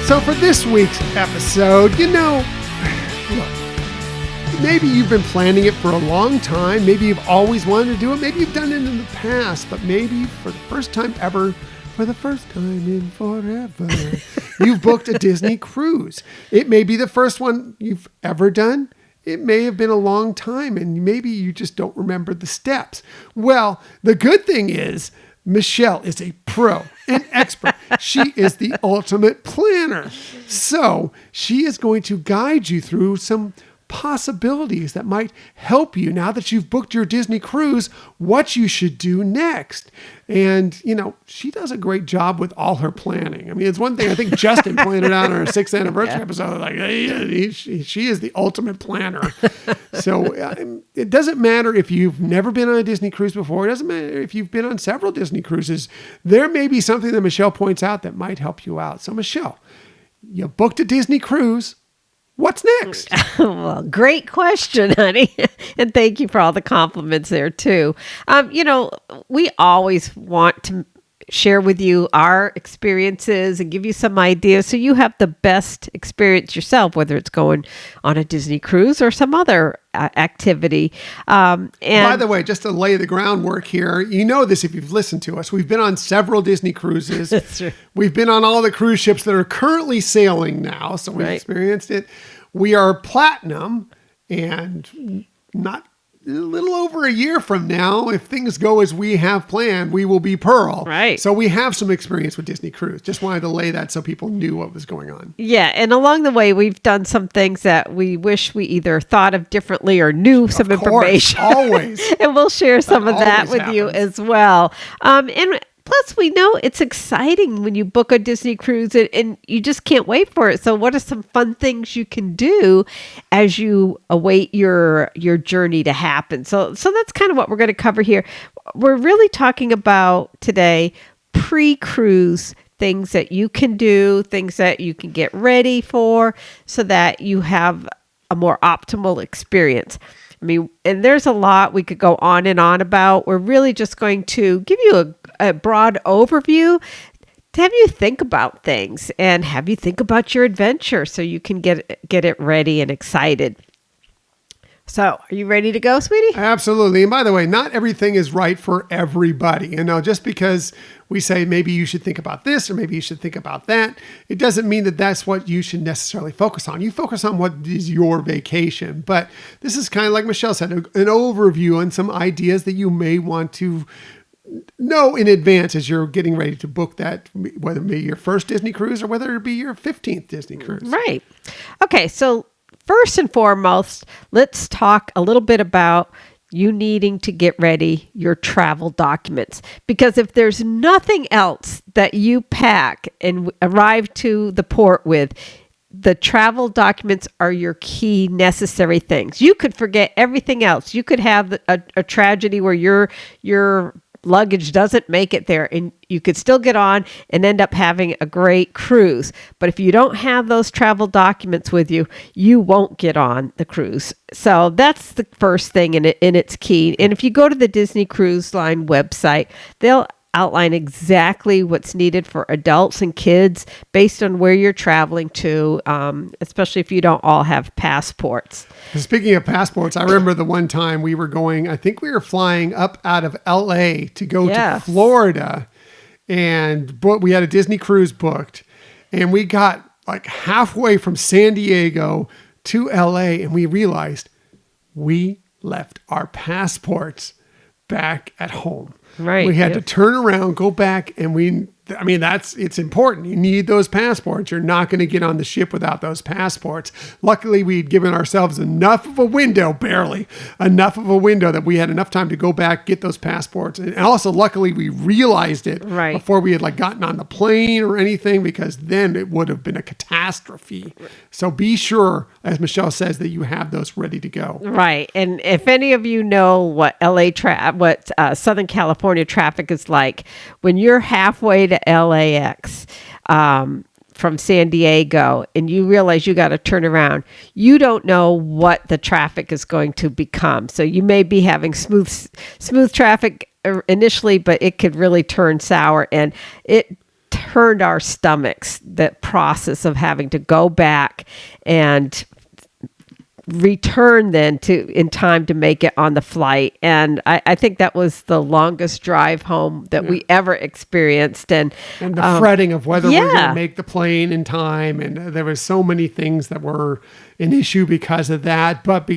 So for this week's episode, look, maybe you've been planning it for a long time. Maybe you've always wanted to do it. Maybe you've done it in the past, but maybe for the first time ever, for the first time in forever, you've booked a Disney cruise. It may be the first one you've ever done. It may have been a long time, and maybe you just don't remember the steps. Well, the good thing is Michelle is a pro, an expert. She is the ultimate planner. So she is going to guide you through some possibilities that might help you now that you've booked your Disney cruise, what you should do next. And, she does a great job with all her planning. I mean, it's one thing I think Justin pointed out on our 6th anniversary episode, like, she is the ultimate planner. So it doesn't matter if you've never been on a Disney cruise before. It doesn't matter if you've been on several Disney cruises. There may be something that Michelle points out that might help you out. So Michelle, you booked a Disney cruise. What's next? Well, great question, honey. And thank you for all the compliments there, too. We always want to share with you our experiences and give you some ideas so you have the best experience yourself, whether it's going on a Disney cruise or some other activity. And by the way, just to lay the groundwork here, you know this if you've listened to us. We've been on several Disney cruises. That's true. We've been on all the cruise ships that are currently sailing now, so we've experienced it. We are platinum, and not a little over a year from now, if things go as we have planned, we will be pearl. Right. So we have some experience with Disney cruise. Just wanted to lay that so people knew what was going on. Yeah. And along the way, we've done some things that we wish we either thought of differently or knew some information. Always. And we'll share some of that with you as well. And plus, we know it's exciting when you book a Disney cruise and you just can't wait for it. So what are some fun things you can do as you await your journey to happen? So that's kind of what we're going to cover here. We're really talking about today pre-cruise things that you can do, things that you can get ready for so that you have a more optimal experience. I mean, and there's a lot we could go on and on about. We're really just going to give you a broad overview to have you think about things and have you think about your adventure so you can get it ready and excited. So, are you ready to go, sweetie? Absolutely. And by the way, not everything is right for everybody. Just because we say maybe you should think about this or maybe you should think about that, it doesn't mean that that's what you should necessarily focus on. You focus on what is your vacation. But this is kind of like Michelle said, an overview on some ideas that you may want to know in advance as you're getting ready to book that, whether it be your first Disney cruise or whether it be your 15th Disney cruise. Right. Okay, so first and foremost, let's talk a little bit about you needing to get ready your travel documents. Because if there's nothing else that you pack and arrive to the port with, the travel documents are your key necessary things. You could forget everything else. You could have a tragedy where your luggage doesn't make it there and you could still get on and end up having a great cruise. But if you don't have those travel documents with you, you won't get on the cruise. So that's the first thing and it's key. And if you go to the Disney Cruise Line website, they'll outline exactly what's needed for adults and kids based on where you're traveling to, especially if you don't all have passports. Speaking of passports, I remember the one time we were going, I think we were flying up out of LA to go to Florida, and we had a Disney cruise booked, and we got like halfway from San Diego to LA, and we realized we left our passports back at home. Right. We had to turn around, go back, and it's important. You need those passports. You're not going to get on the ship without those passports. Luckily, we'd given ourselves enough of a window, barely enough of a window that we had enough time to go back, get those passports. And also, luckily, we realized it before we had gotten on the plane or anything, because then it would have been a catastrophe. So be sure, as Michelle says, that you have those ready to go. Right. And if any of you know what Southern California traffic is like, when you're halfway to LAX from San Diego and you realize you got to turn around, you don't know what the traffic is going to become. So you may be having smooth traffic initially, but it could really turn sour, and it turned our stomachs, that process of having to go back and return then in time to make it on the flight. And I think that was the longest drive home that we ever experienced. And the fretting of whether we're going yeah. to make the plane in time. And there were so many things that were an issue because of that. But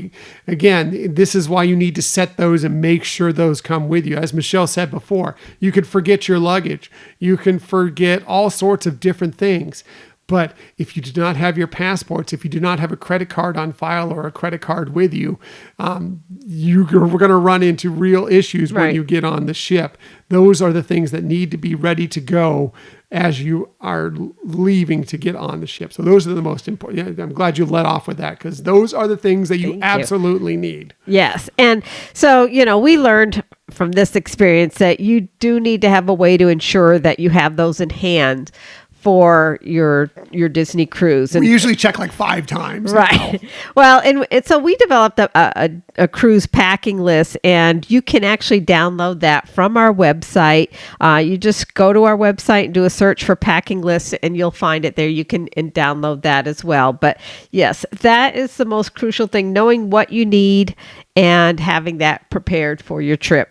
again, this is why you need to set those and make sure those come with you. As Michelle said before, you could forget your luggage. You can forget all sorts of different things. But if you do not have your passports, if you do not have a credit card on file or a credit card with you, we're going to run into real issues when you get on the ship. Those are the things that need to be ready to go as you are leaving to get on the ship. So those are the most important. I'm glad you let off with that, because those are the things that you absolutely need. Yes. And so, we learned from this experience that you do need to have a way to ensure that you have those in hand for your Disney cruise. And we usually check like 5 times. Right. Well, and so we developed a cruise packing list, and you can actually download that from our website. You just go to our website and do a search for packing list, and you'll find it there. You can download that as well. But yes, that is the most crucial thing, knowing what you need and having that prepared for your trip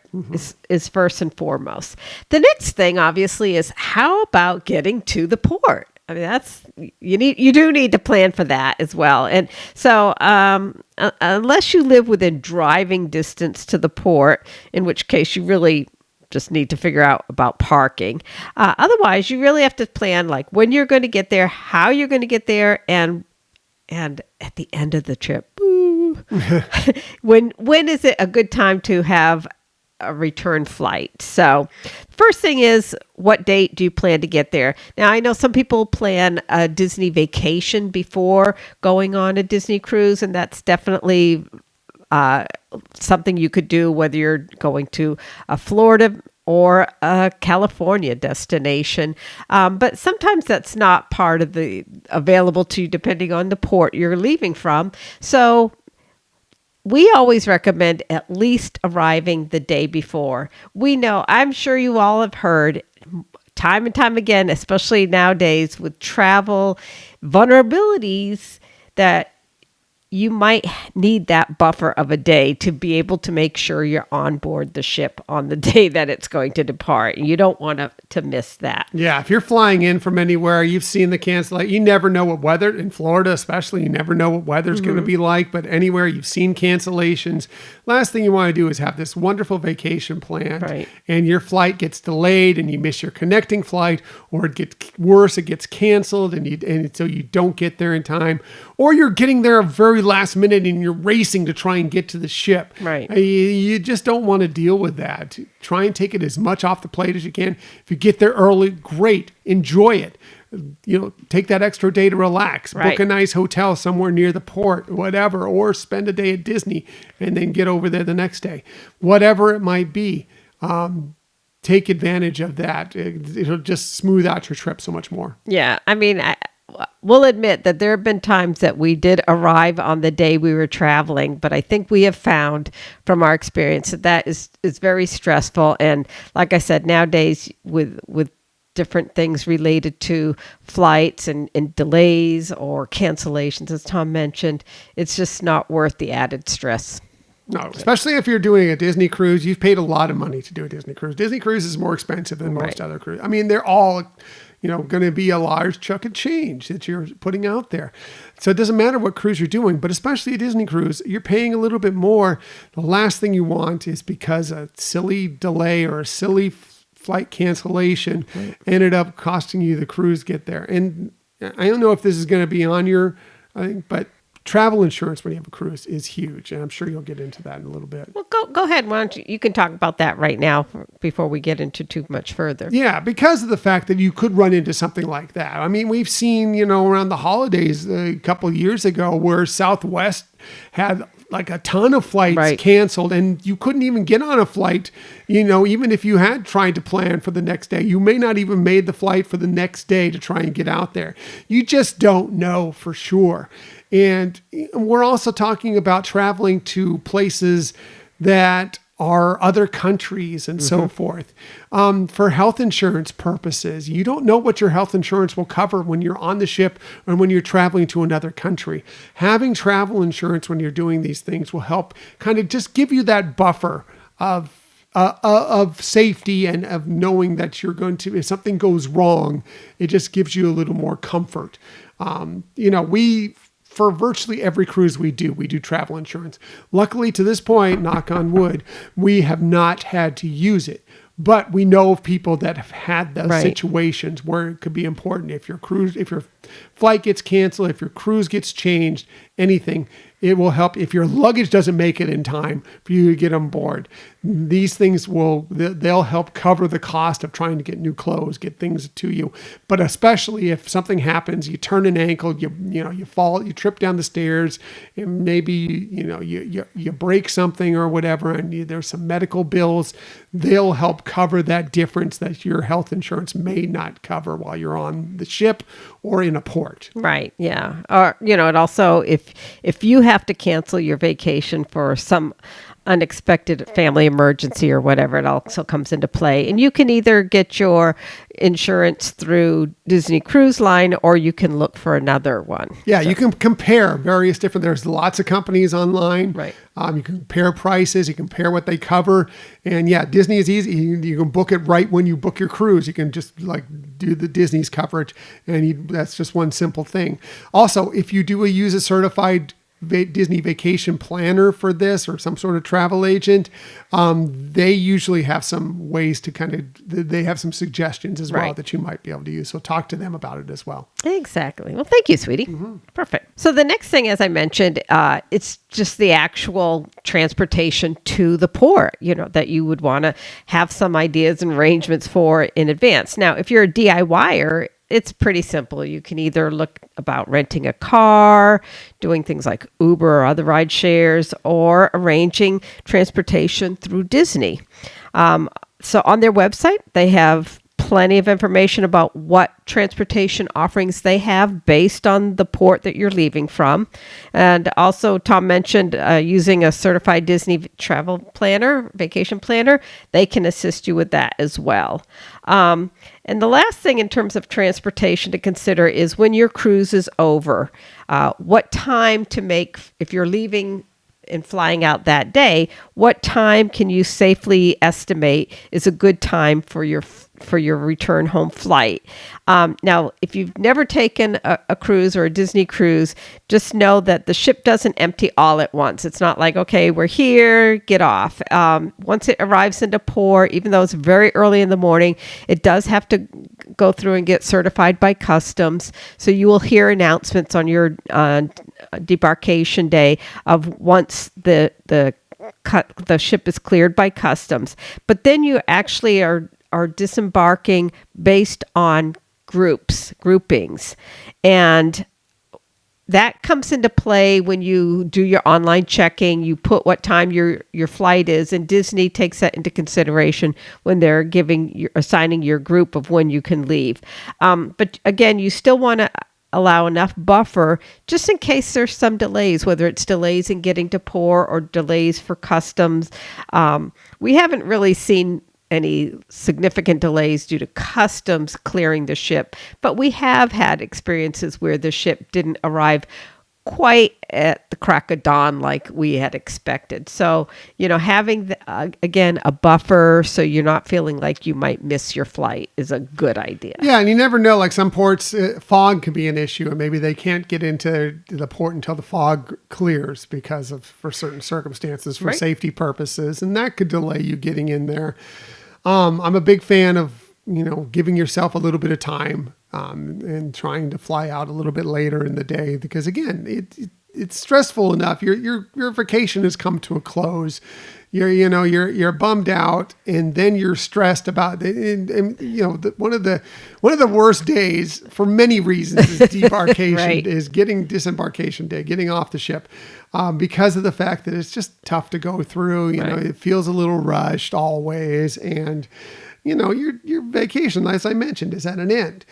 is first and foremost. The next thing, obviously, is how about getting to the port? I mean, you do need to plan for that as well. And so, unless you live within driving distance to the port, in which case you really just need to figure out about parking. Otherwise, you really have to plan like when you're going to get there, how you're going to get there, and at the end of the trip, when is it a good time to have a return flight? So first thing is, what date do you plan to get there? Now, I know some people plan a Disney vacation before going on a Disney cruise, and that's definitely something you could do, whether you're going to Florida or a California destination. But sometimes that's not part of the available to you, depending on the port you're leaving from. So we always recommend at least arriving the day before. We know, I'm sure you all have heard time and time again, especially nowadays with travel vulnerabilities, that you might need that buffer of a day to be able to make sure you're on board the ship on the day that it's going to depart. You don't want to miss that. Yeah, if you're flying in from anywhere, you've seen the cancellation. You never know what weather, in Florida especially, you never know what weather's going to be like, but anywhere you've seen cancellations. Last thing you want to do is have this wonderful vacation planned, and your flight gets delayed and you miss your connecting flight, or it gets worse, it gets canceled, and so you don't get there in time, or you're getting there very last minute and you're racing to try and get to the ship. Right. You just don't want to deal with that. Try and take it as much off the plate as you can. If you get there early, great. Enjoy it. Take that extra day to relax. Right. Book a nice hotel somewhere near the port, whatever, or spend a day at Disney and then get over there the next day. Whatever it might be, take advantage of that. It'll just smooth out your trip so much more. Yeah. I mean, we'll admit that there have been times that we did arrive on the day we were traveling, but I think we have found from our experience that is very stressful. And like I said, nowadays with different things related to flights and delays or cancellations, as Tom mentioned, it's just not worth the added stress. No, especially if you're doing a Disney cruise. You've paid a lot of money to do a Disney cruise. Disney cruise is more expensive than most other cruises. I mean, they're all going to be a large chunk of change that you're putting out there. So it doesn't matter what cruise you're doing, but especially a Disney cruise, you're paying a little bit more. The last thing you want is because a silly delay or a silly flight cancellation ended up costing you the cruise get there. And I don't know if this is going to be on your thing, but travel insurance when you have a cruise is huge, and I'm sure you'll get into that in a little bit. Well, go ahead. Why don't you can talk about that right now before we get into too much further. Yeah, because of the fact that you could run into something like that. I mean, we've seen, around the holidays a couple of years ago where Southwest had like a ton of flights canceled, and you couldn't even get on a flight, even if you had tried to plan for the next day. You may not even made the flight for the next day to try and get out there. You just don't know for sure. And we're also talking about traveling to places that are other countries and so forth. For health insurance purposes, you don't know what your health insurance will cover when you're on the ship or when you're traveling to another country. Having travel insurance when you're doing these things will help kind of just give you that buffer of safety and of knowing that you're going to, if something goes wrong, it just gives you a little more comfort. For virtually every cruise we do travel insurance. Luckily, to this point, knock on wood, we have not had to use it. But we know of people that have had those situations where it could be important. If your flight gets canceled, if your cruise gets changed, anything, it will help. If your luggage doesn't make it in time for you to get on board, these things they'll help cover the cost of trying to get new clothes, get things to you. But especially if something happens, you turn an ankle, you fall, you trip down the stairs, and maybe you break something or whatever, and there's some medical bills. They'll help cover that difference that your health insurance may not cover while you're on the ship or in a port. Right. Yeah. Or, it also, if you have to cancel your vacation for some unexpected family emergency or whatever, it also comes into play. And you can either get your insurance through Disney Cruise Line or you can look for another one. Yeah, you can compare various different, there's lots of companies online. Right. You can compare prices, you compare what they cover. And yeah, Disney is easy. You can book it right when you book your cruise. You can just do the Disney's coverage, and that's just one simple thing. Also, if you do use a certified Disney vacation planner for this or some sort of travel agent, they usually have some ways to they have some suggestions as well that you might be able to use. So talk to them about it as well. Exactly. Well, thank you, sweetie. Perfect. So the next thing, as I mentioned, it's just the actual transportation to the port, that you would want to have some ideas and arrangements for in advance. Now, if you're a DIYer, it's pretty simple. You can either look about renting a car, doing things like Uber or other ride shares, or arranging transportation through Disney. So on their website, they have plenty of information about what transportation offerings they have based on the port that you're leaving from. And also, Tom mentioned using a certified Disney travel planner, vacation planner. They can assist you with that as well. And the last thing in terms of transportation to consider is when your cruise is over, what time to make, if you're leaving and flying out that day, what time can you safely estimate is a good time for your return home flight? Now, if you've never taken a cruise or a Disney cruise, just know that the ship doesn't empty all at once. It's not like, okay, we're here, get off. Once it arrives into port, even though it's very early in the morning, it does have to go through and get certified by customs. So you will hear announcements on your debarkation day of once the ship is cleared by customs. But then you actually are disembarking based on groupings. And that comes into play when you do your online checking. You put what time your flight is, and Disney takes that into consideration when they're assigning your group of when you can leave. But again, you still want to allow enough buffer just in case there's some delays, whether it's delays in getting to port or delays for customs. We haven't really seen any significant delays due to customs clearing the ship, but we have had experiences where the ship didn't arrive quite at the crack of dawn like we had expected. So, having, again, a buffer so you're not feeling like you might miss your flight is a good idea. Yeah, and you never know, like some ports, fog could be an issue, and maybe they can't get into the port until the fog clears for certain circumstances, for safety purposes, and that could delay you getting in there. I'm a big fan of, giving yourself a little bit of time and trying to fly out a little bit later in the day, because again, it's stressful enough. Your vacation has come to a close. You're bummed out, and then you're stressed about it. And one of the worst days for many reasons is debarkation, is getting disembarkation day, getting off the ship, because of the fact that it's just tough to go through. It feels a little rushed always, and your vacation, as I mentioned, is at an end.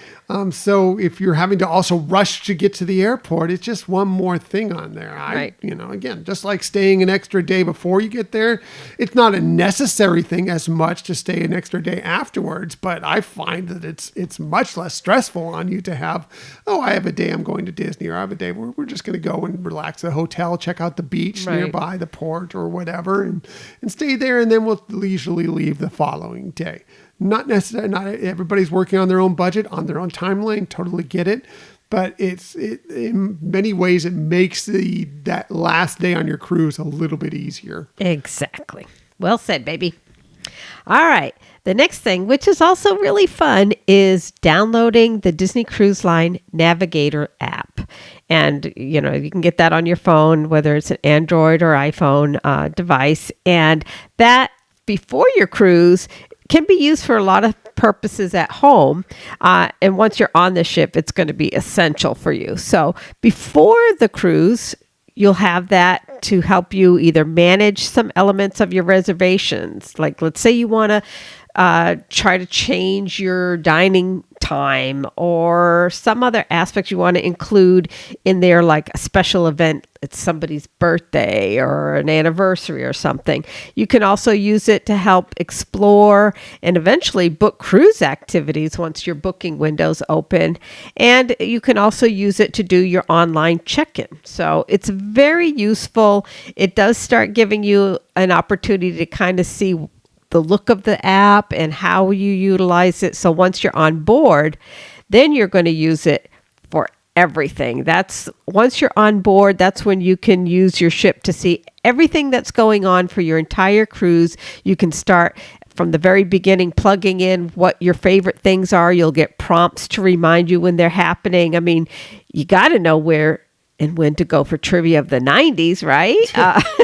So if you're having to also rush to get to the airport, it's just one more thing on there. Right. Again, just like staying an extra day before you get there, it's not a necessary thing as much to stay an extra day afterwards, but I find that it's much less stressful on you to have, I have a day I'm going to Disney, or I have a day where we're just going to go and relax at a hotel, check out the beach Right. nearby, the port or whatever, and stay there, and then we'll leisurely leave the following day. Not necessarily, not everybody's working on their own budget, on their own timeline, totally get it. But in many ways, it makes that last day on your cruise a little bit easier. Exactly. Well said, baby. All right. The next thing, which is also really fun, is downloading the Disney Cruise Line Navigator app. And, you can get that on your phone, whether it's an Android or iPhone device. And that, before your cruise, can be used for a lot of purposes at home. And once you're on the ship, it's going to be essential for you. So before the cruise, you'll have that to help you either manage some elements of your reservations. Like, let's say you want to try to change your dining time or some other aspect you want to include in there, like a special event. It's somebody's birthday or an anniversary or something. You can also use it to help explore and eventually book cruise activities once your booking window's open. And you can also use it to do your online check-in. So it's very useful. It does start giving you an opportunity to kind of see the look of the app and how you utilize it. So once you're on board, then you're going to use it for everything. Once you're on board, that's when you can use your ship to see everything that's going on for your entire cruise. You can start from the very beginning, plugging in what your favorite things are. You'll get prompts to remind you when they're happening. I mean, you got to know where and when to go for trivia of the 90s, right?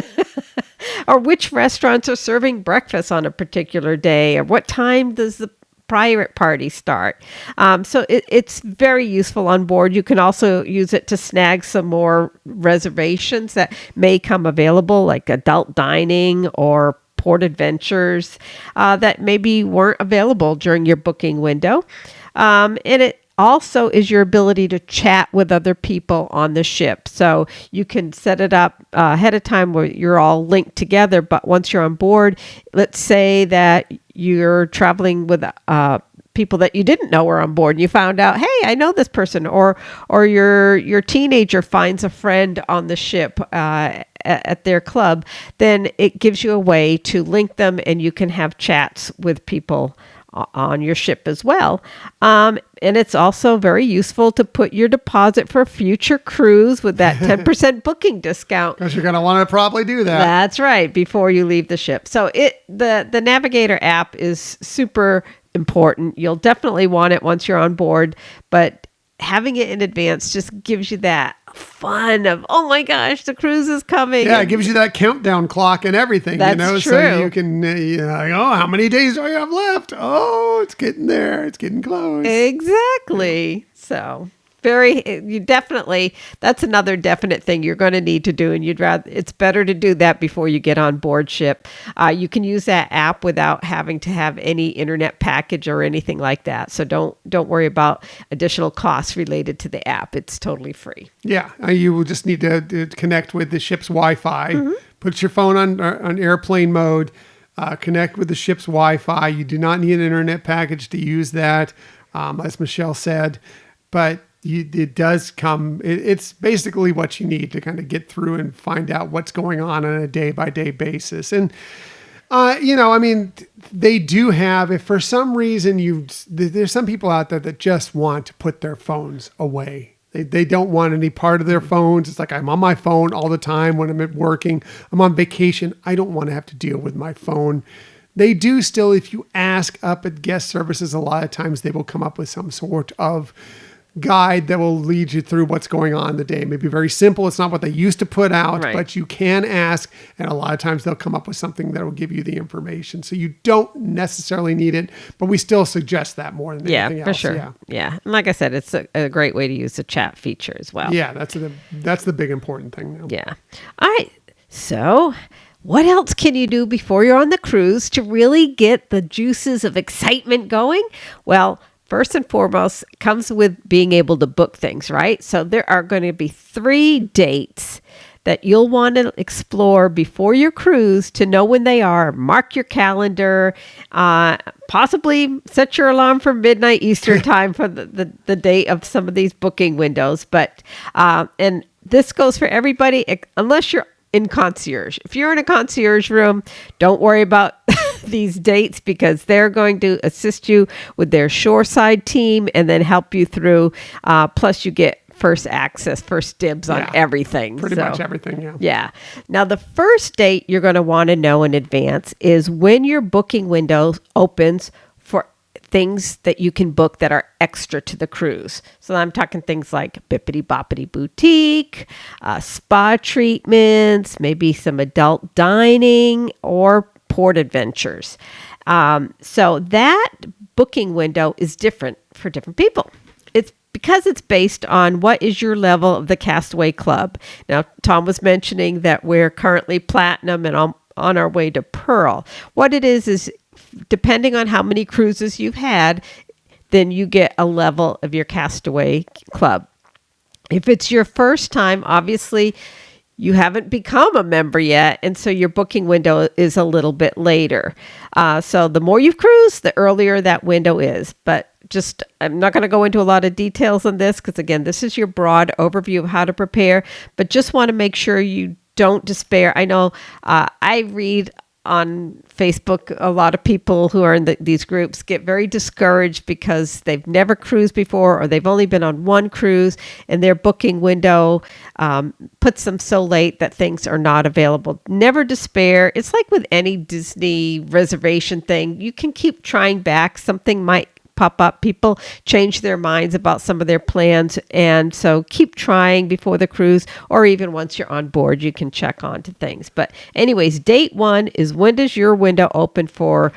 Or which restaurants are serving breakfast on a particular day, or what time does the private party start. So it's very useful on board. You can also use it to snag some more reservations that may come available, like adult dining or port adventures that maybe weren't available during your booking window. And it also is your ability to chat with other people on the ship. So you can set it up ahead of time where you're all linked together. But once you're on board, let's say that you're traveling with people that you didn't know were on board, and you found out, hey, I know this person, or your teenager finds a friend on the ship at their club, then it gives you a way to link them, and you can have chats with people on your ship as well. And it's also very useful to put your deposit for a future cruise with that 10% booking discount. Because you're going to want to probably do that. That's right, before you leave the ship. So the Navigator app is super important. You'll definitely want it once you're on board, but having it in advance just gives you that fun of, oh my gosh, the cruise is coming. Yeah, it gives you that countdown clock and everything. That's true. So you can, how many days do I have left? Oh, it's getting there. It's getting close. Exactly. So that's another definite thing you're going to need to do, and it's better to do that before you get on board ship. You can use that app without having to have any internet package or anything like that. So don't worry about additional costs related to the app. It's totally free. Yeah, you will just need to connect with the ship's Wi-Fi. Mm-hmm. Put your phone on airplane mode. Connect with the ship's Wi-Fi. You do not need an internet package to use that, as Michelle said, but it does come. It's basically what you need to kind of get through and find out what's going on a day-by-day basis. And they do have. If for some reason there's some people out there that just want to put their phones away. They don't want any part of their phones. It's like, I'm on my phone all the time when I'm working. I'm on vacation. I don't want to have to deal with my phone. They do still, if you ask up at guest services, a lot of times they will come up with some sort of guide that will lead you through what's going on in the day. Maybe very simple. It's not what they used to put out, right, but you can ask, and a lot of times they'll come up with something that will give you the information. So you don't necessarily need it, but we still suggest that more than anything else. For sure. Yeah. And like I said, it's a great way to use the chat feature as well. Yeah, that's the big important thing now. Yeah. All right. So What else can you do before you're on the cruise to really get the juices of excitement going? Well, first and foremost, comes with being able to book things, right? So there are going to be 3 dates that you'll want to explore before your cruise to know when they are. Mark your calendar, possibly set your alarm for midnight Eastern time for the date of some of these booking windows. But, and this goes for everybody, unless you're in concierge. If you're in a concierge room, don't worry about these dates because they're going to assist you with their shoreside team and then help you through. Plus you get first access, first dibs on everything. Pretty much everything, yeah. Yeah. Now, the first date you're going to want to know in advance is when your booking window opens for things that you can book that are extra to the cruise. So I'm talking things like Bippity Boppity Boutique, spa treatments, maybe some adult dining, or port adventures. So that booking window is different for different people. It's because it's based on what is your level of the Castaway Club. Now, Tom was mentioning that we're currently platinum and on our way to pearl. What it is depending on how many cruises you've had, then you get a level of your Castaway Club. If it's your first time, obviously, you haven't become a member yet, and so your booking window is a little bit later. So the more you've cruised, the earlier that window is. But I'm not going to go into a lot of details on this because, again, this is your broad overview of how to prepare, but just want to make sure you don't despair. I know I read on Facebook, a lot of people who are in these groups get very discouraged because they've never cruised before or they've only been on one cruise and their booking window puts them so late that things are not available. Never despair. It's like with any Disney reservation thing. You can keep trying back. Something might pop up. People change their minds about some of their plans. And so keep trying before the cruise, or even once you're on board, you can check on to things. But anyways, date 1 is when does your window open for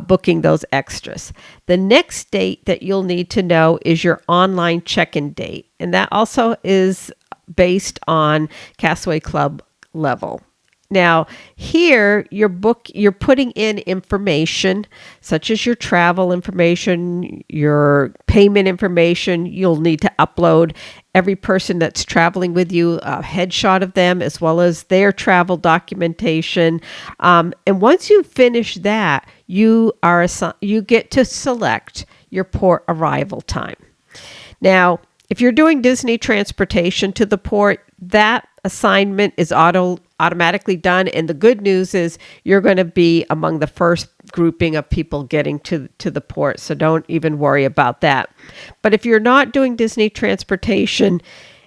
booking those extras. The next date that you'll need to know is your online check-in date. And that also is based on Castaway Club level. Now, here you're putting in information such as your travel information, your payment information. You'll need to upload every person that's traveling with you, a headshot of them, as well as their travel documentation. And once you finish that, you get to select your port arrival time. Now, if you're doing Disney transportation to the port, that assignment is automatically done. And the good news is you're going to be among the first grouping of people getting to the port. So don't even worry about that. But if you're not doing Disney transportation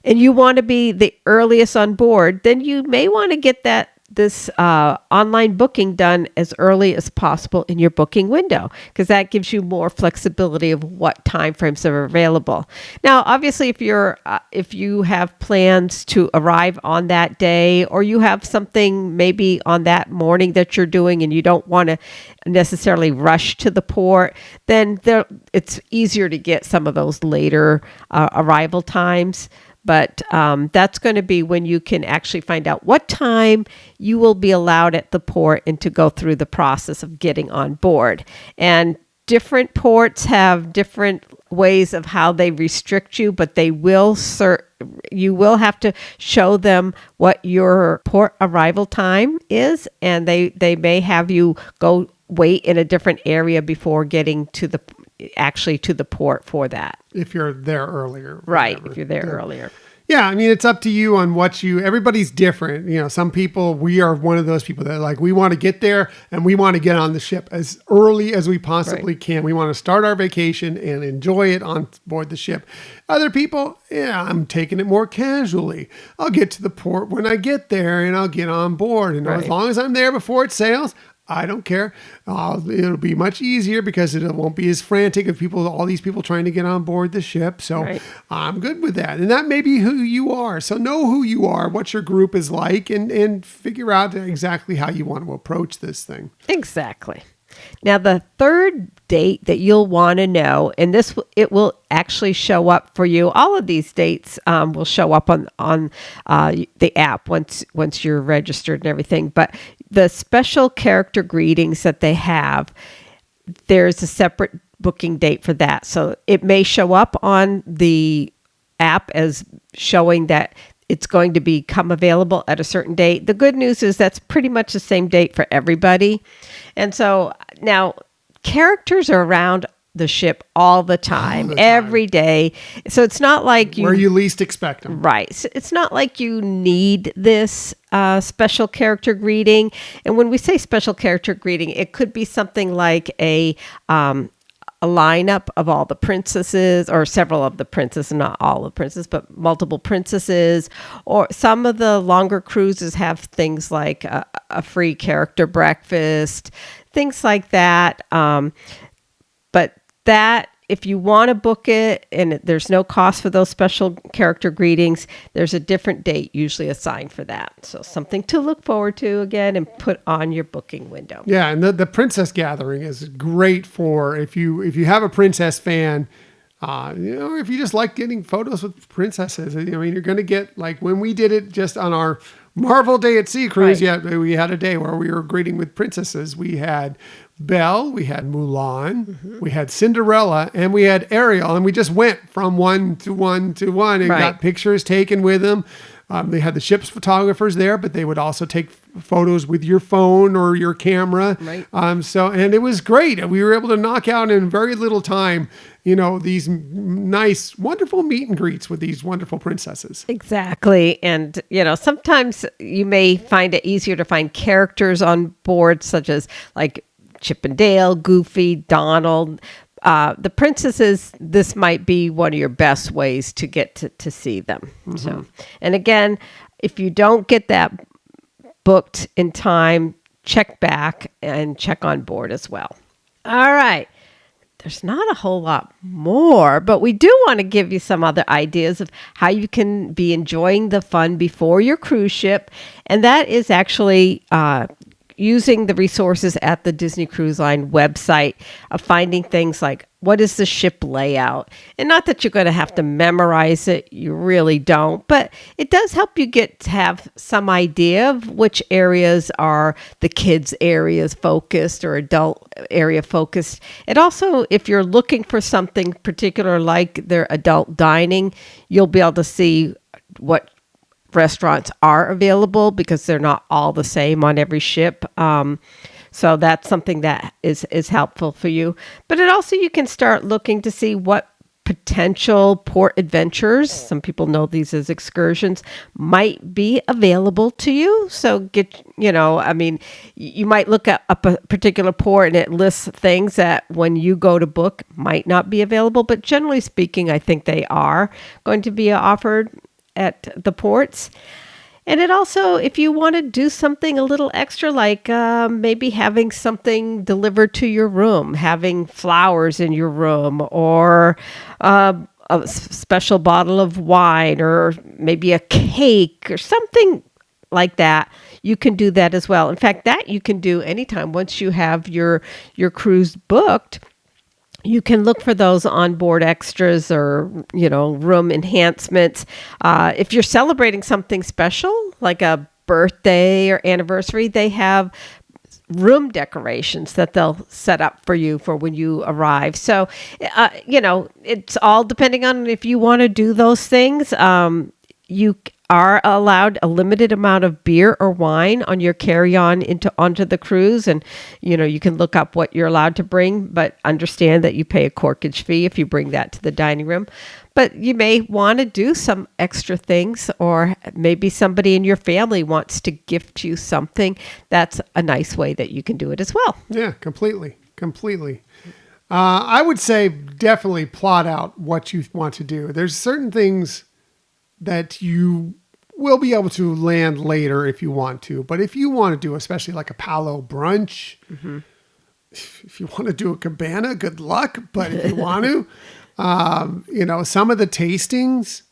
and you want to be the earliest on board, then you may want to get this online booking done as early as possible in your booking window, because that gives you more flexibility of what time frames are available. Now, obviously, if you have plans to arrive on that day, or you have something maybe on that morning that you're doing and you don't want to necessarily rush to the port, then it's easier to get some of those later arrival times. But that's going to be when you can actually find out what time you will be allowed at the port and to go through the process of getting on board. And different ports have different ways of how they restrict you, but you will have to show them what your port arrival time is, and they may have you go wait in a different area before getting to the port for that. If you're there earlier. Right, if you're there earlier. Yeah, I mean, it's up to you on everybody's different. You know, some people, we are one of those people that we want to get there and we want to get on the ship as early as we possibly can. We want to start our vacation and enjoy it on board the ship. Other people, I'm taking it more casually. I'll get to the port when I get there and I'll get on board. And as long as I'm there before it sails, I don't care. It'll be much easier because it won't be as frantic of all these people trying to get on board the ship. So I'm good with that. And that may be who you are. So know who you are, what your group is like, and figure out exactly how you want to approach this thing. Exactly. Now, the third date that you'll want to know, and it will actually show up for you. All of these dates will show up on the app once you're registered and everything. But the special character greetings that they have, there's a separate booking date for that. So it may show up on the app as showing that it's going to become available at a certain date. The good news is that's pretty much the same date for everybody. And so now characters are around the ship all the time, every day. So it's not like where you least expect them. Right. So it's not like you need this special character greeting. And when we say special character greeting, it could be something like a lineup of all the princesses, or several of the princesses, not all the princesses, but multiple princesses. Or some of the longer cruises have things like a free character breakfast, things like that. But that, if you want to book it and there's no cost for those special character greetings, there's a different date usually assigned for that. So something to look forward to again and put on your booking window. Yeah, and the princess gathering is great for if you have a princess fan. If you just like getting photos with princesses, you're going to get, like when we did it just on our Marvel Day at Sea cruise. Right. Yeah, we had a day where we were greeting with princesses. We had Belle, we had Mulan, we had Cinderella, and we had Ariel, and we just went from one to one to one and got pictures taken with them. They had the ship's photographers there, but they would also take photos with your phone or your camera. Right. And it was great. We were able to knock out in very little time, these nice, wonderful meet and greets with these wonderful princesses. Exactly. And, sometimes you may find it easier to find characters on board, such as like Chip and Dale, Goofy, Donald. The princesses, this might be one of your best ways to get to see them. Mm-hmm. So, and again, if you don't get that booked in time, check back and check on board as well. All right. There's not a whole lot more, but we do want to give you some other ideas of how you can be enjoying the fun before your cruise ship. And that is actually using the resources at the Disney Cruise Line website of finding things like, what is the ship layout? And not that you're going to have to memorize it. You really don't. But it does help you get to have some idea of which areas are the kids' areas focused or adult area focused. It also, if you're looking for something particular like their adult dining, you'll be able to see what restaurants are available because they're not all the same on every ship. So that's something that is helpful for you. But it also, you can start looking to see what potential port adventures, some people know these as excursions, might be available to you. So you might look up a particular port and it lists things that when you go to book might not be available. But generally speaking, I think they are going to be offered at the ports. And it also, if you want to do something a little extra, like maybe having something delivered to your room, having flowers in your room, or a special bottle of wine, or maybe a cake or something like that, you can do that as well. In fact, that you can do anytime. Once you have your cruise booked, you can look for those onboard extras or, room enhancements. If you're celebrating something special, like a birthday or anniversary, they have room decorations that they'll set up for you for when you arrive. So, it's all depending on if you want to do those things. You are allowed a limited amount of beer or wine on your carry-on onto the cruise, and you can look up what you're allowed to bring, but understand that you pay a corkage fee if you bring that to the dining room. But you may want to do some extra things, or maybe somebody in your family wants to gift you something. That's a nice way that you can do it as well. Yeah, completely. I would say definitely plot out what you want to do. There's certain things that you will be able to land later if you want to. But if you want to do, especially like a Palo brunch, if you want to do a cabana, good luck. But if you want to, some of the tastings,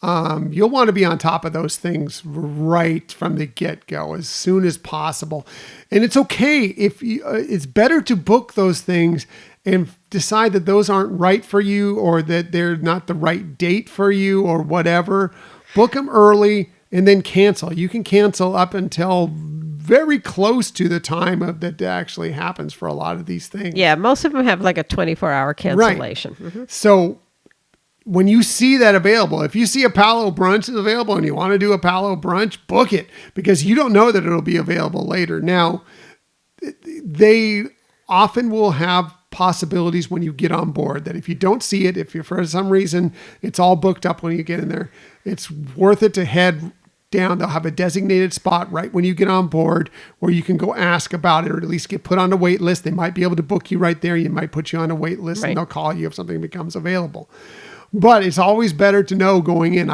you'll want to be on top of those things right from the get-go as soon as possible. And it's okay if it's better to book those things and decide that those aren't right for you, or that they're not the right date for you, or whatever. Book them early and then cancel. You can cancel up until very close to the time of that actually happens for a lot of these things. Yeah, most of them have like a 24-hour cancellation. Right. Mm-hmm. So when you see that available, if you see a Palo brunch is available and you want to do a Palo brunch, book it, because you don't know that it'll be available later. Now, they often will have possibilities when you get on board that if you don't see it, if you're for some reason it's all booked up when you get in there, it's worth it to head down. They'll have a designated spot right when you get on board where you can go ask about it, or at least get put on a wait list. They might be able to book you right there. You might put you on a wait list, right, and they'll call you if something becomes available. But it's always better to know going in.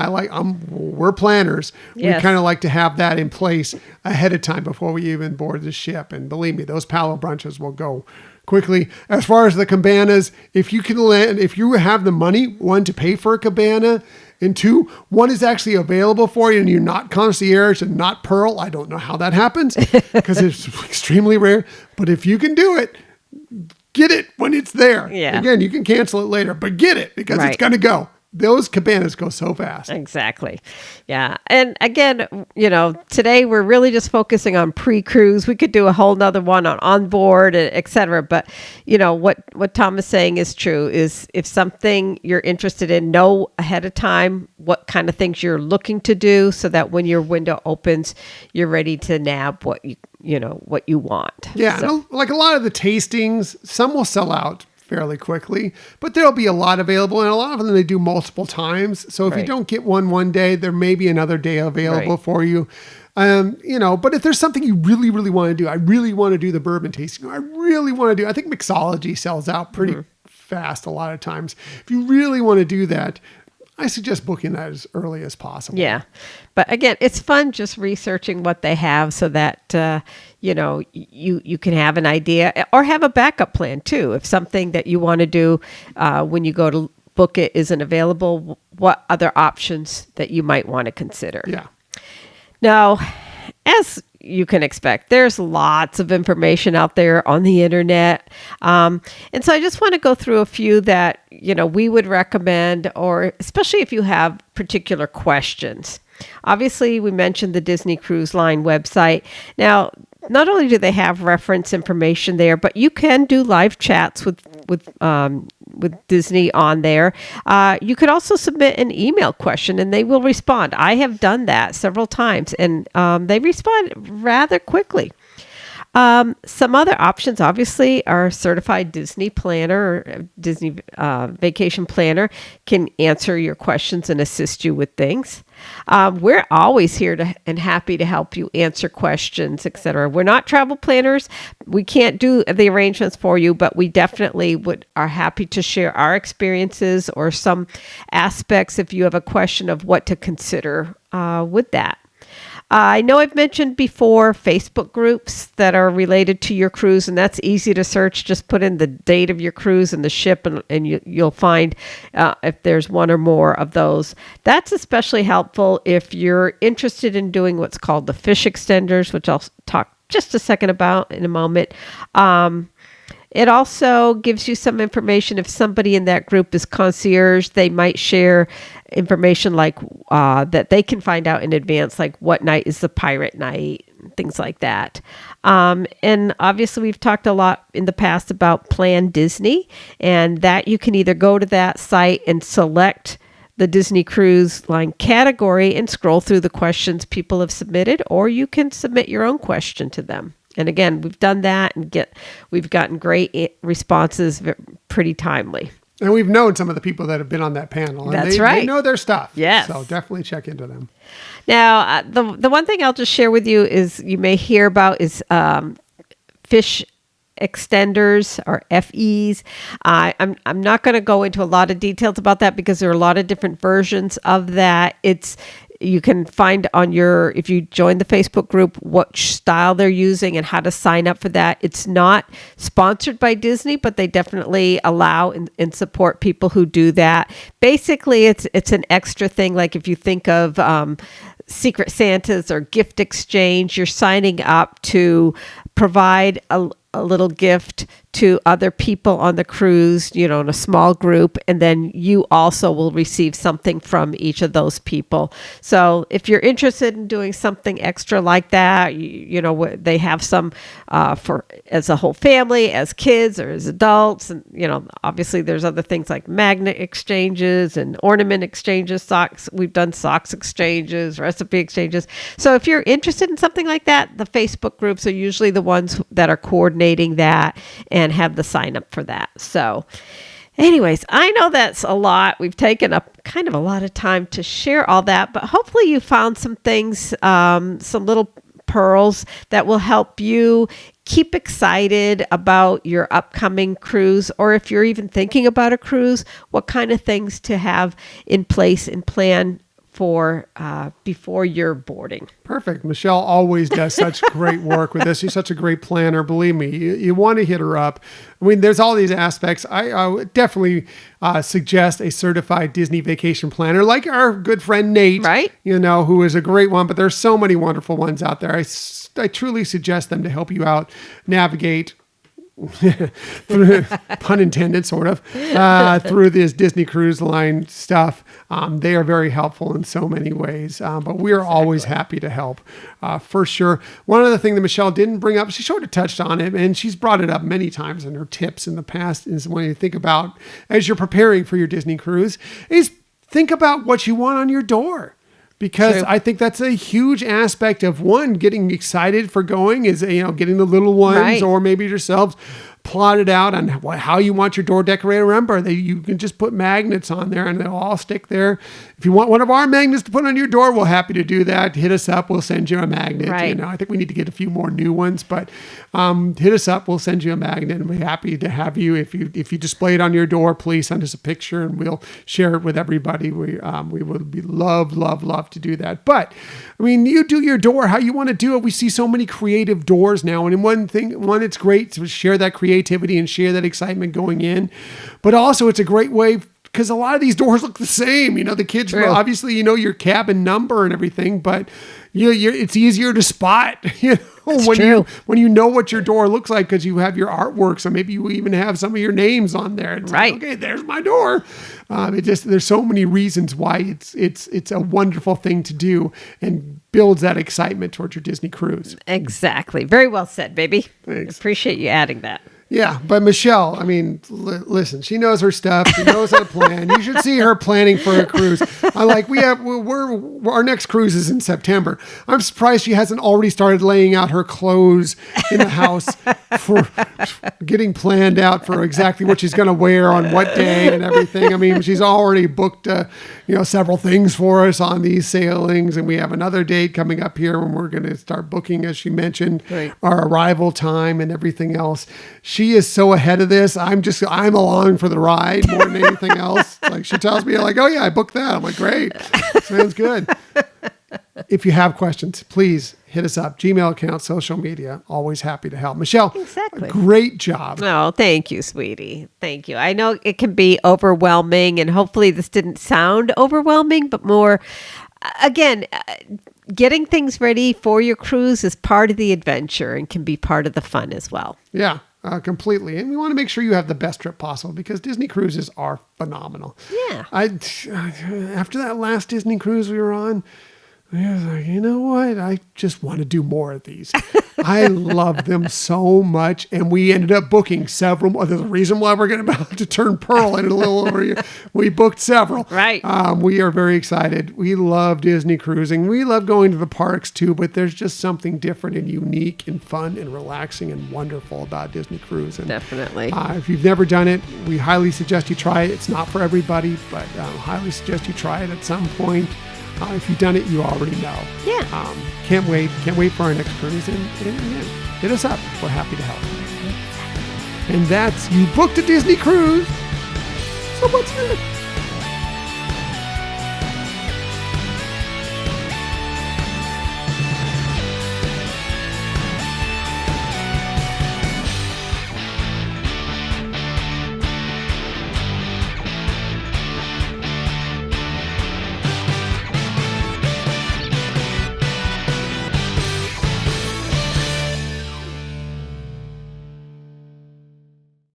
We're planners. Yes. We kind of like to have that in place ahead of time before we even board the ship. And believe me, those Palo brunches will go quickly. As far as the cabanas, if you have the money, one, to pay for a cabana, and two, one is actually available for you and you're not concierge and not Pearl. I don't know how that happens because it's extremely rare. But if you can do it, get it when it's there. Yeah. Again, you can cancel it later, but get it because right, it's going to go. Those cabanas go so fast. Exactly. Yeah. And again, today we're really just focusing on pre-cruise. We could do a whole nother one on onboard, et cetera. But, what Tom is saying is true, is if something you're interested in, know ahead of time what kind of things you're looking to do so that when your window opens, you're ready to nab what you want. Yeah. So. Like a lot of the tastings, some will sell out fairly quickly, but there'll be a lot available, and a lot of them they do multiple times. So if you don't get one day, there may be another day available for you. But if there's something you really, really want to do, I really want to do the bourbon tasting. I really want to do, I think mixology sells out pretty fast a lot of times. If you really want to do that, I suggest booking that as early as possible. Yeah. But again, it's fun just researching what they have so that, you can have an idea or have a backup plan too. If something that you want to do when you go to book it isn't available, what other options that you might want to consider. Yeah. Now, as you can expect, there's lots of information out there on the internet. And so I just want to go through a few that, we would recommend, or especially if you have particular questions. Obviously, we mentioned the Disney Cruise Line website. Now, not only do they have reference information there, but you can do live chats with Disney on there. You could also submit an email question and they will respond. I have done that several times and they respond rather quickly. Some other options, obviously, are certified Disney planner or Disney vacation planner can answer your questions and assist you with things. We're always here and happy to help you answer questions, etc. We're not travel planners. We can't do the arrangements for you, but we definitely are happy to share our experiences or some aspects if you have a question of what to consider with that. I know I've mentioned before Facebook groups that are related to your cruise, and that's easy to search. Just put in the date of your cruise and the ship, and you'll find if there's one or more of those. That's especially helpful if you're interested in doing what's called the fish extenders, which I'll talk just a second about in a moment. It also gives you some information. If somebody in that group is concierge, they might share information like that they can find out in advance, like what night is the pirate night, things like that. And obviously, we've talked a lot in the past about Plan Disney, and that you can either go to that site and select the Disney Cruise Line category and scroll through the questions people have submitted, or you can submit your own question to them. And again, we've done that and we've gotten great responses, pretty timely. And we've known some of the people that have been on that panel. And they know their stuff. Yes. So definitely check into them. Now, the one thing I'll just share with you is you may hear about is fish extenders or FEs. I'm not going to go into a lot of details about that because there are a lot of different versions of that. You can find if you join the Facebook group, what style they're using and how to sign up for that. It's not sponsored by Disney, but they definitely allow and support people who do that. Basically, it's an extra thing. Like if you think of Secret Santas or gift exchange, you're signing up to provide a little gift to other people on the cruise, in a small group, and then you also will receive something from each of those people. So if you're interested in doing something extra like that, they have some for as a whole family, as kids or as adults, and obviously there's other things like magnet exchanges and ornament exchanges, socks. We've done socks exchanges, recipe exchanges. So if you're interested in something like that, the Facebook groups are usually the ones that are coordinating that and have the sign up for that. So anyways, I know that's a lot. We've taken up kind of a lot of time to share all that, but hopefully you found some things, some little pearls that will help you keep excited about your upcoming cruise, or if you're even thinking about a cruise, what kind of things to have in place and plan for before you're boarding. Perfect. Michelle always does such great work with this. She's such a great planner. Believe me, you want to hit her up. I mean, there's all these aspects. I would definitely suggest a certified Disney vacation planner like our good friend Nate, right? Who is a great one, but there's so many wonderful ones out there. I truly suggest them to help you out navigate pun intended, sort of, through this Disney Cruise Line stuff. They are very helpful in so many ways, but we are always happy to help, for sure. One other thing that Michelle didn't bring up, she sort of touched on it, and she's brought it up many times in her tips in the past, is when you think about, as you're preparing for your Disney cruise, is think about what you want on your door. Because True. I think that's a huge aspect of getting excited for going is, getting the little ones right. or maybe yourselves plotted out on how you want your door decorated. Remember that you can just put magnets on there and they'll all stick there. If you want one of our magnets to put on your door, we're happy to do that. Hit us up. We'll send you a magnet. Right. I think we need to get a few more new ones, but hit us up. We'll send you a magnet, and we're happy to have you. If you display it on your door, please send us a picture and we'll share it with everybody. We would be love to do that. But I mean, you do your door how you want to do it. We see so many creative doors now, and in one, it's great to share that creativity and share that excitement going in, but also it's a great way because a lot of these doors look the same. The kids True. Obviously your cabin number and everything, but it's easier to spot. When you know what your door looks like because you have your artwork, so maybe you even have some of your names on there. It's right. Like, okay, there's my door. There's so many reasons why it's a wonderful thing to do and builds that excitement towards your Disney cruise. Exactly. Very well said, baby. Thanks. Appreciate you adding that. Yeah, but Michelle, I mean, listen, she knows her stuff. She knows how to plan. You should see her planning for a cruise. Our next cruise is in September. I'm surprised she hasn't already started laying out her clothes in the house for getting planned out for exactly what she's going to wear on what day and everything. I mean, she's already booked, several things for us on these sailings, and we have another date coming up here when we're going to start booking, as she mentioned, right. our arrival time and everything else. She is so ahead of this. I'm along for the ride more than anything else. Like she tells me, oh yeah, I booked that. I'm like, great. Sounds good. If you have questions, please hit us up. Gmail account, social media. Always happy to help. Michelle, exactly. Great job. Oh, thank you, sweetie. Thank you. I know it can be overwhelming, and hopefully this didn't sound overwhelming, but more, again, getting things ready for your cruise is part of the adventure and can be part of the fun as well. Yeah. Completely. And we want to make sure you have the best trip possible because Disney cruises are phenomenal. Yeah. After that last Disney cruise we were on, I was like, you know what? I just want to do more of these. I love them so much. And we ended up booking several more. There's a reason why we're about to turn Pearl in a little over here. We booked several. Right. We are very excited. We love Disney cruising. We love going to the parks too, but there's just something different and unique and fun and relaxing and wonderful about Disney cruise. And, definitely. If you've never done it, we highly suggest you try it. It's not for everybody, but highly suggest you try it at some point. If you've done it, you already know. Yeah. Can't wait for our next cruise. And hit us up. We're happy to help. And that's, you booked a Disney cruise. So what's next?